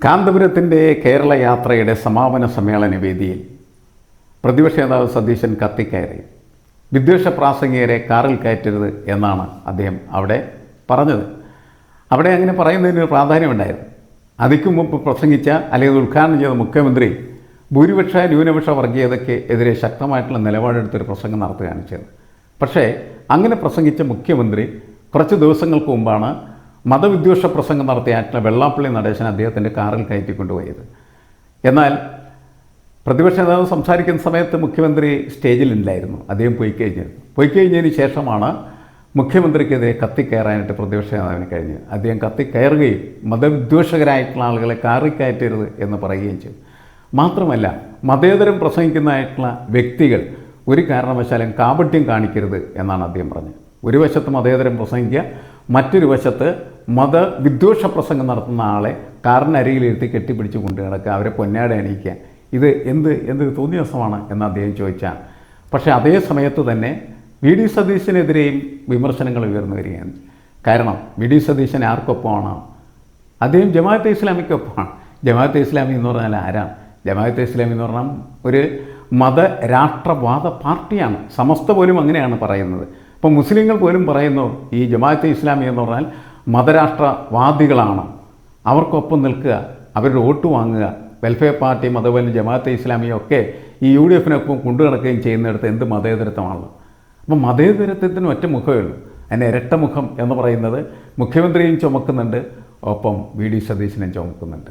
കാന്തപുരത്തിൻ്റെ കേരള യാത്രയുടെ സമാപന സമ്മേളന വേദിയിൽ പ്രതിപക്ഷ നേതാവ് സതീശൻ കത്തിക്കയറി. വിദ്വേഷ പ്രാസംഗികരെ കാറിൽ കയറ്റരുത് എന്നാണ് അദ്ദേഹം അവിടെ പറഞ്ഞത്. അവിടെ അങ്ങനെ പറയുന്നതിന് പ്രാധാന്യമുണ്ടായിരുന്നു. അതിക്കു മുമ്പ് പ്രസംഗിച്ച അല്ലെങ്കിൽ ഉദ്ഘാടനം ചെയ്ത മുഖ്യമന്ത്രി ഭൂരിപക്ഷ ന്യൂനപക്ഷ വർഗീയതയ്ക്ക് എതിരെ ശക്തമായിട്ടുള്ള നിലപാടെടുത്തൊരു പ്രസംഗം നടത്തുകയാണ് ചെയ്തത്. പക്ഷേ അങ്ങനെ പ്രസംഗിച്ച മുഖ്യമന്ത്രി കുറച്ച് ദിവസങ്ങൾക്ക് മുമ്പാണ് മതവിദ്വേഷ പ്രസംഗം നടത്തിയായിട്ടുള്ള വെള്ളാപ്പള്ളി നടേശൻ അദ്ദേഹത്തിൻ്റെ കാറിൽ കയറ്റിക്കൊണ്ടുപോയത്. എന്നാൽ പ്രതിപക്ഷ നേതാവ് സംസാരിക്കുന്ന സമയത്ത് മുഖ്യമന്ത്രി സ്റ്റേജിലില്ലായിരുന്നു. അദ്ദേഹം പോയി കഴിഞ്ഞതിന് ശേഷമാണ് മുഖ്യമന്ത്രിക്കെതിരെ കത്തിക്കയറാനായിട്ട് പ്രതിപക്ഷ നേതാവിന് കഴിഞ്ഞത്. അദ്ദേഹം കത്തിക്കയറുകയും മതവിദ്വേഷകരായിട്ടുള്ള ആളുകളെ കാറിൽ കയറ്റരുത് എന്ന് പറയുകയും ചെയ്തു. മാത്രമല്ല, മതേതരം പ്രസംഗിക്കുന്നതായിട്ടുള്ള വ്യക്തികൾ ഒരു കാരണവശാലും കാപട്യം കാണിക്കരുത് എന്നാണ് അദ്ദേഹം പറഞ്ഞത്. ഒരു വശത്ത് മതേതരം പ്രസംഗിക്കുക, മറ്റൊരു വശത്ത് മതവിദ്വേഷ പ്രസംഗം നടത്തുന്ന ആളെ കാറിനരികിലിരുത്തി കെട്ടിപ്പിടിച്ച് കൊണ്ടു കിടക്കുക, അവരെ പൊന്നാട അണിയിക്കുക. ഇത് എന്ത് തോന്നിയ ദിവസമാണ് എന്ന് അദ്ദേഹം ചോദിച്ചാൽ. പക്ഷേ അതേ സമയത്ത് തന്നെ വി ഡി സതീശനെതിരെയും വിമർശനങ്ങൾ ഉയർന്നു വരികയാണ്. കാരണം വി ഡി സതീശൻ ആർക്കൊപ്പമാണ്? അദ്ദേഹം ജമാഅത്തെ ഇസ്ലാമിക്കൊപ്പമാണ്. ജമാഅത്തെ ഇസ്ലാമി എന്ന് പറഞ്ഞാൽ ആരാണ്? ജമാഅത്തെ ഇസ്ലാമി എന്ന് പറഞ്ഞാൽ ഒരു മതരാഷ്ട്രവാദ പാർട്ടിയാണ്. സമസ്ത പോലും അങ്ങനെയാണ് പറയുന്നത്. അപ്പോൾ മുസ്ലിങ്ങൾ പോലും പറയുന്നു ഈ ജമാഅത്തെ ഇസ്ലാമി എന്ന് പറഞ്ഞാൽ മതരാഷ്ട്രവാദികളാണ്, അവർക്കൊപ്പം നിൽക്കുക, അവരുടെ വോട്ട് വാങ്ങുക. വെൽഫെയർ പാർട്ടിയും അതുപോലെ ജമാഅത്തെ ഇസ്ലാമിയും ഒക്കെ ഈ UDF-നൊപ്പം കൊണ്ടു നടക്കുകയും ചെയ്യുന്നിടത്ത് എന്ത് മതേതരത്വമാണല്ലോ. അപ്പോൾ മതേതരത്വത്തിന് ഒറ്റ മുഖമേ ഉള്ളൂ. അതിൻ്റെ ഇരട്ട മുഖം എന്ന് പറയുന്നത് മുഖ്യമന്ത്രിയും ചുമക്കുന്നുണ്ട്, ഒപ്പം വി ഡി സതീശനും ചുമക്കുന്നുണ്ട്.